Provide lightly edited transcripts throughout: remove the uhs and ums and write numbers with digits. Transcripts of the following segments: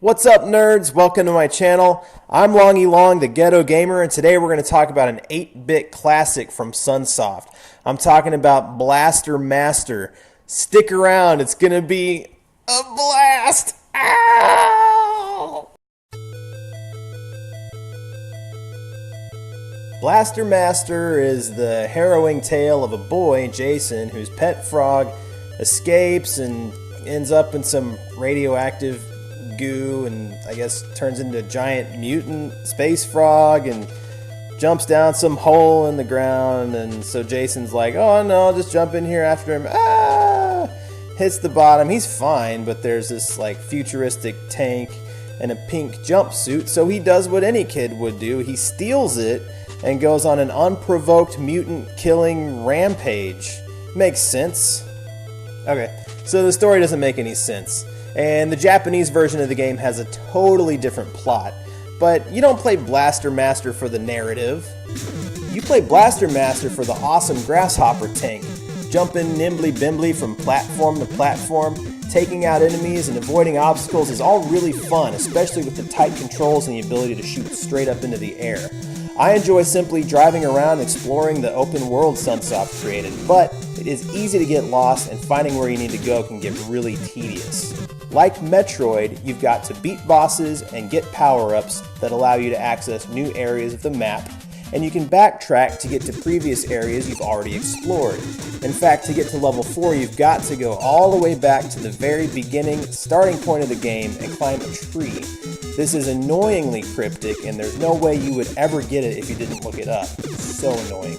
What's up, nerds? Welcome to my channel. I'm Longy Long, the Ghetto Gamer, and today we're going to talk about an 8-bit classic from Sunsoft. I'm talking about Blaster Master. Stick around, it's going to be a blast! Ow! Blaster Master is the harrowing tale of a boy, Jason, whose pet frog escapes and ends up in some radioactive goo and I guess turns into a giant mutant space frog and jumps down some hole in the ground, and so Jason's like, oh no, I'll just jump in here after him. Hits the bottom. He's fine, but there's this like futuristic tank and a pink jumpsuit, so he does what any kid would do. He steals it and goes on an unprovoked mutant killing rampage. Makes sense. Okay, so the story doesn't make any sense. And the Japanese version of the game has a totally different plot. But you don't play Blaster Master for the narrative. You play Blaster Master for the awesome grasshopper tank, jumping nimbly-bimbly from platform to platform. Taking out enemies and avoiding obstacles is all really fun, especially with the tight controls and the ability to shoot straight up into the air. I enjoy simply driving around and exploring the open world Sunsoft created, but it is easy to get lost, and finding where you need to go can get really tedious. Like Metroid, you've got to beat bosses and get power-ups that allow you to access new areas of the map, and you can backtrack to get to previous areas you've already explored. In fact, to get to level 4, you've got to go all the way back to the very beginning starting point of the game and climb a tree. This is annoyingly cryptic, and there's no way you would ever get it if you didn't look it up. It's so annoying.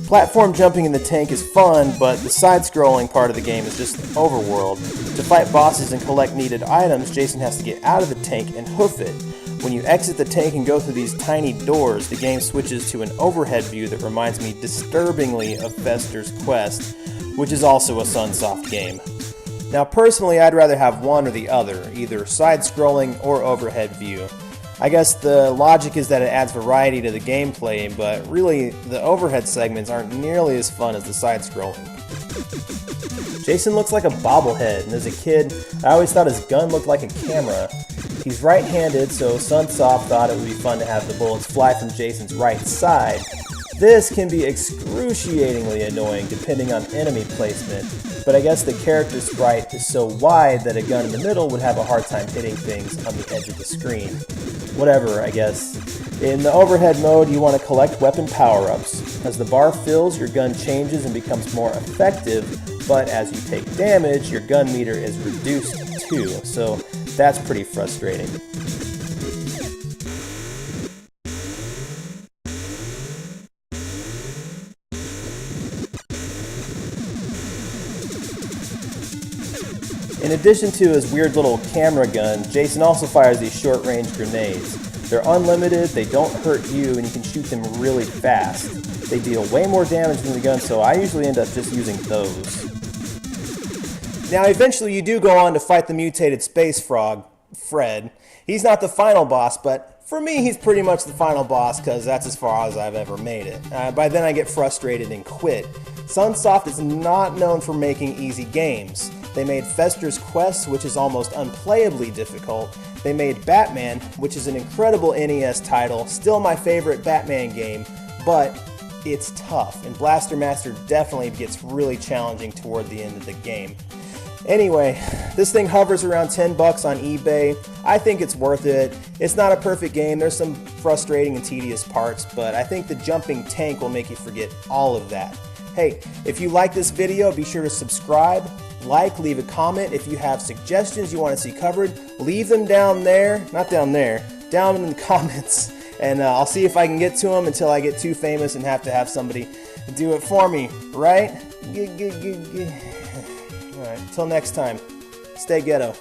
Platform jumping in the tank is fun, but the side-scrolling part of the game is just overworld. To fight bosses and collect needed items, Jason has to get out of the tank and hoof it. When you exit the tank and go through these tiny doors, the game switches to an overhead view that reminds me disturbingly of Fester's Quest, which is also a Sunsoft game. Now personally, I'd rather have one or the other, either side-scrolling or overhead view. I guess the logic is that it adds variety to the gameplay, but really the overhead segments aren't nearly as fun as the side-scrolling. Jason looks like a bobblehead, and as a kid, I always thought his gun looked like a camera. He's right-handed, so Sunsoft thought it would be fun to have the bullets fly from Jason's right side. This can be excruciatingly annoying depending on enemy placement, but I guess the character sprite is so wide that a gun in the middle would have a hard time hitting things on the edge of the screen. Whatever, I guess. In the overhead mode, you want to collect weapon power-ups. As the bar fills, your gun changes and becomes more effective, but as you take damage, your gun meter is reduced too, so that's pretty frustrating. In addition to his weird little camera gun, Jason also fires these short-range grenades. They're unlimited, they don't hurt you, and you can shoot them really fast. They deal way more damage than the gun, so I usually end up just using those. Now eventually you do go on to fight the mutated space frog, Fred. He's not the final boss, but for me he's pretty much the final boss because that's as far as I've ever made it. By then I get frustrated and quit. Sunsoft is not known for making easy games. They made Fester's Quest, which is almost unplayably difficult. They made Batman, which is an incredible NES title, still my favorite Batman game, but it's tough, and Blaster Master definitely gets really challenging toward the end of the game. Anyway, this thing hovers around 10 bucks on eBay. I think it's worth it. It's not a perfect game. There's some frustrating and tedious parts, but I think the jumping tank will make you forget all of that. Hey, if you like this video, be sure to subscribe, like, leave a comment. If you have suggestions you want to see covered, leave them down there, not down there, down in the comments, and I'll see if I can get to them until I get too famous and have to have somebody do it for me, right? Alright, until next time, stay ghetto.